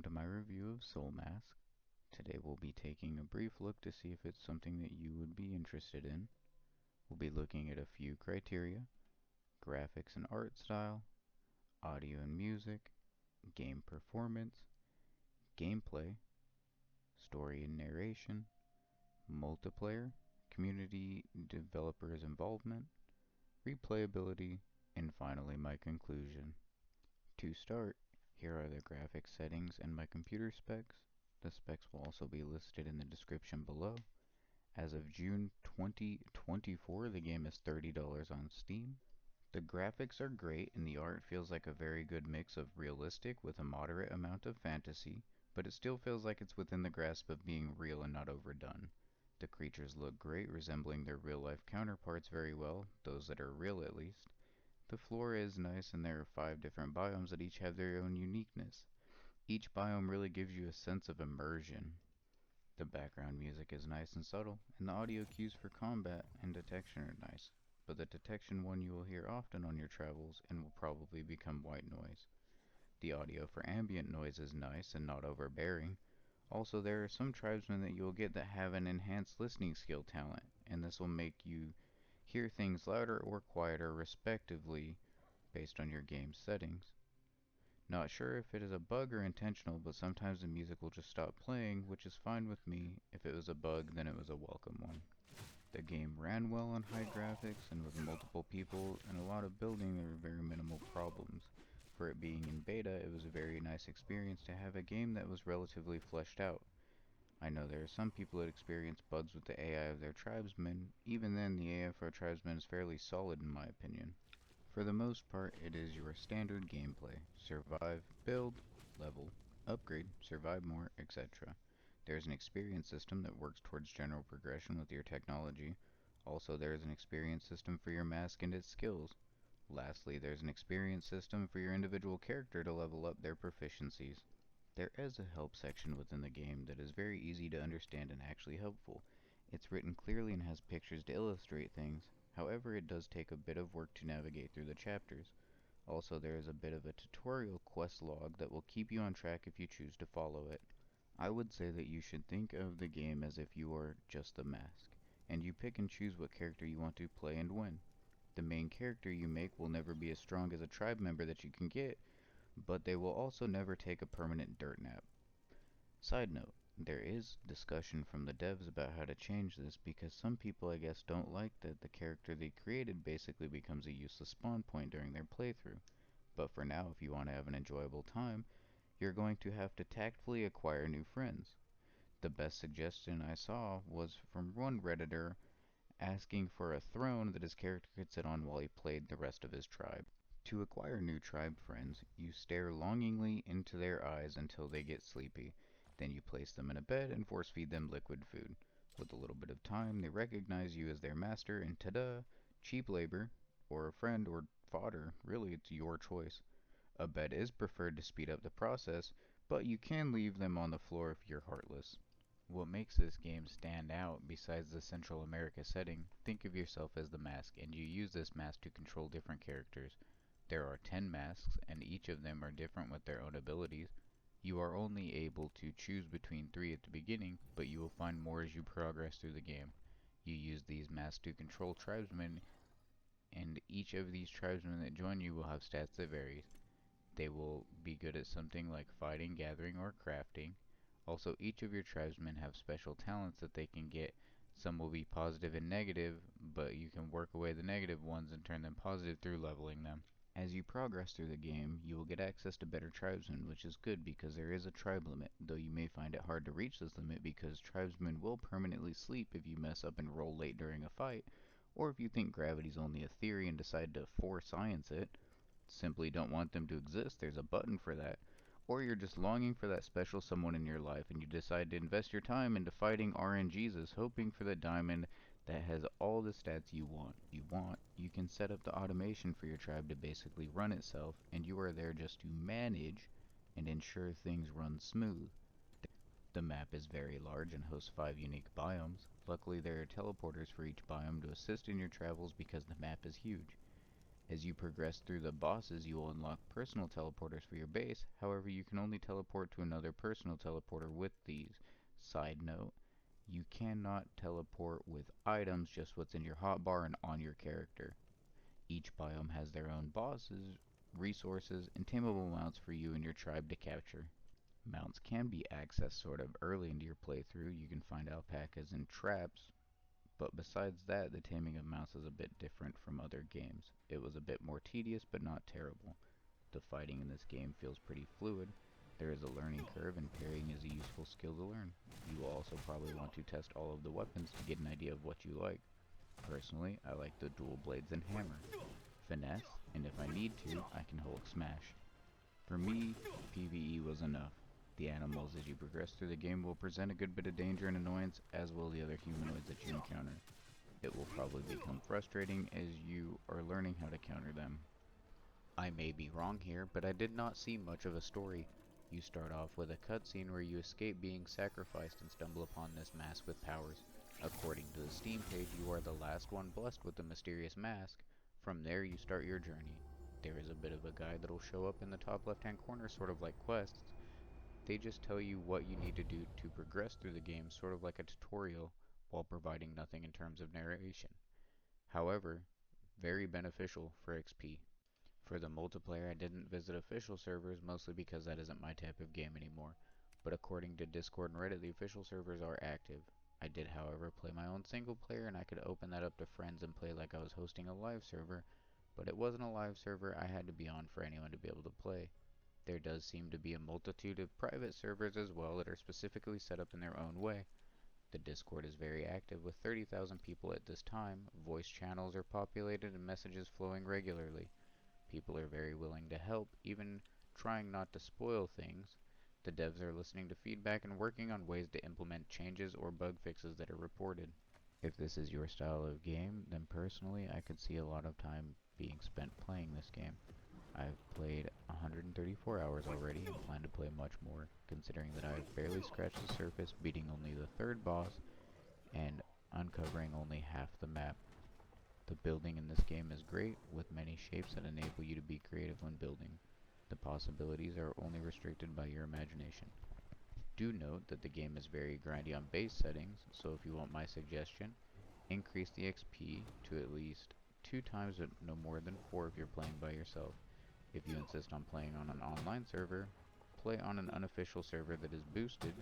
welcome to my review of Soulmask. Today we'll be taking a brief look to see if it's something that you would be interested in. We'll be looking at a few criteria: graphics and art style, audio and music, game performance, gameplay, story and narration, multiplayer, community developers involvement, replayability, and finally my conclusion. To start, here are the graphics settings and my computer specs. The specs will also be listed in the description below. As of June 2024, the game is $30 on Steam. The graphics are great and the art feels like a very good mix of realistic with a moderate amount of fantasy, but it still feels like it's within the grasp of being real and not overdone. The creatures look great, resembling their real-life counterparts very well, those that are real at least. The flora is nice and there are 5 different biomes that each have their own uniqueness. Each biome really gives you a sense of immersion. The background music is nice and subtle, and the audio cues for combat and detection are nice, but the detection one you will hear often on your travels and will probably become white noise. The audio for ambient noise is nice and not overbearing. Also, there are some tribesmen that you will get that have an enhanced listening skill talent, and this will make you hear things louder or quieter respectively based on your game settings. Not sure if it is a bug or intentional, but sometimes the music will just stop playing, which is fine with me. If it was a bug, then it was a welcome one. The game ran well on high graphics, and with multiple people and a lot of building, there were very minimal problems. For it being in beta, it was a very nice experience to have a game that was relatively fleshed out. I know there are some people that experience bugs with the AI of their tribesmen. Even then, the AI for a tribesman is fairly solid in my opinion. For the most part, it is your standard gameplay: survive, build, level, upgrade, survive more, etc. There's an experience system that works towards general progression with your technology. Also, there is an experience system for your mask and its skills. Lastly, there's an experience system for your individual character to level up their proficiencies. There is a help section within the game that is very easy to understand and actually helpful. It's written clearly and has pictures to illustrate things. However, it does take a bit of work to navigate through the chapters. Also, there is a bit of a tutorial quest log that will keep you on track if you choose to follow it. I would say that you should think of the game as if you are just the mask, and you pick and choose what character you want to play and when. The main character you make will never be as strong as a tribe member that you can get, but they will also never take a permanent dirt nap. Side note, there is discussion from the devs about how to change this because some people I guess don't like that the character they created basically becomes a useless spawn point during their playthrough. But for now, if you want to have an enjoyable time, you're going to have to tactfully acquire new friends. The best suggestion I saw was from one redditor asking for a throne that his character could sit on while he played the rest of his tribe. To acquire new tribe friends, you stare longingly into their eyes until they get sleepy. Then you place them in a bed and force feed them liquid food. With a little bit of time, they recognize you as their master, and ta-da! Cheap labor, or a friend, or fodder. Really, it's your choice. A bed is preferred to speed up the process, but you can leave them on the floor if you're heartless. What makes this game stand out, besides the Central America setting, think of yourself as the mask, and you use this mask to control different characters. There are 10 masks, and each of them are different with their own abilities. You are only able to choose between 3 at the beginning, but you will find more as you progress through the game. You use these masks to control tribesmen, and each of these tribesmen that join you will have stats that vary. They will be good at something like fighting, gathering, or crafting. Also, each of your tribesmen have special talents that they can get. Some will be positive and negative, but you can work away the negative ones and turn them positive through leveling them. As you progress through the game, you will get access to better tribesmen, which is good because there is a tribe limit, though you may find it hard to reach this limit because tribesmen will permanently sleep if you mess up and roll late during a fight, or if you think gravity's only a theory and decide to force science it. Simply don't want them to exist, there's a button for that. Or you're just longing for that special someone in your life and you decide to invest your time into fighting RNGesus, hoping for the diamond that has all the stats you want. You can set up the automation for your tribe to basically run itself, and you are there just to manage and ensure things run smooth. The map is very large and hosts 5 unique biomes. Luckily there are teleporters for each biome to assist in your travels because the map is huge. As you progress through the bosses, you will unlock personal teleporters for your base. However, you can only teleport to another personal teleporter with these. Side note, you cannot teleport with items, just what's in your hotbar and on your character. Each biome has their own bosses, resources, and tameable mounts for you and your tribe to capture. Mounts can be accessed sort of early into your playthrough. You can find alpacas and traps, but besides that, the taming of mounts is a bit different from other games. It was a bit more tedious, but not terrible. The fighting in this game feels pretty fluid. There is a learning curve, and parrying is a useful skill to learn. You will also probably want to test all of the weapons to get an idea of what you like. Personally, I like the dual blades and hammer. Finesse, and if I need to, I can Hulk smash. For me, PvE was enough. The animals as you progress through the game will present a good bit of danger and annoyance, as will the other humanoids that you encounter. It will probably become frustrating as you are learning how to counter them. I may be wrong here, but I did not see much of a story. You start off with a cutscene where you escape being sacrificed and stumble upon this mask with powers. According to the Steam page, you are the last one blessed with the mysterious mask. From there you start your journey. There is a bit of a guide that will show up in the top left hand corner, sort of like quests. They just tell you what you need to do to progress through the game, sort of like a tutorial, while providing nothing in terms of narration. However, very beneficial for XP. For the multiplayer, I didn't visit official servers, mostly because that isn't my type of game anymore, but according to Discord and Reddit, the official servers are active. I did, however, play my own single player, and I could open that up to friends and play like I was hosting a live server, but it wasn't a live server I had to be on for anyone to be able to play. There does seem to be a multitude of private servers as well that are specifically set up in their own way. The Discord is very active with 30,000 people at this time, voice channels are populated and messages flowing regularly. People are very willing to help, even trying not to spoil things. The devs are listening to feedback and working on ways to implement changes or bug fixes that are reported. If this is your style of game, then personally I could see a lot of time being spent playing this game. I've played 134 hours already and plan to play much more, considering that I've barely scratched the surface, beating only the third boss and uncovering only half the map. The building in this game is great, with many shapes that enable you to be creative when building. The possibilities are only restricted by your imagination. Do note that the game is very grindy on base settings, so if you want my suggestion, increase the XP to at least 2 times but no more than 4 if you're playing by yourself. If you insist on playing on an online server, play on an unofficial server that is boosted,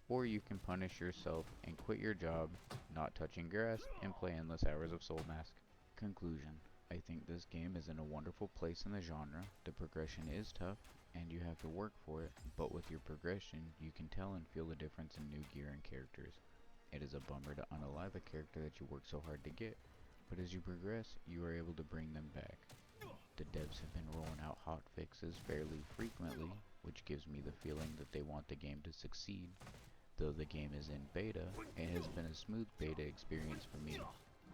or you can punish yourself and quit your job, not touching grass, and play endless hours of Soulmask. Conclusion. I think this game is in a wonderful place in the genre. The progression is tough, and you have to work for it, but with your progression, you can tell and feel the difference in new gear and characters. It is a bummer to unalive a character that you worked so hard to get, but as you progress, you are able to bring them back. The devs have been rolling out hotfixes fairly frequently, which gives me the feeling that they want the game to succeed. Though the game is in beta, it has been a smooth beta experience for me.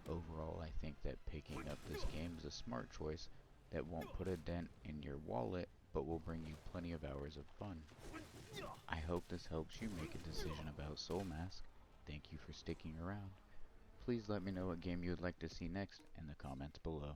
Overall, I think that picking up this game is a smart choice that won't put a dent in your wallet, but will bring you plenty of hours of fun. I hope this helps you make a decision about Soulmask. Thank you for sticking around. Please let me know what game you would like to see next in the comments below.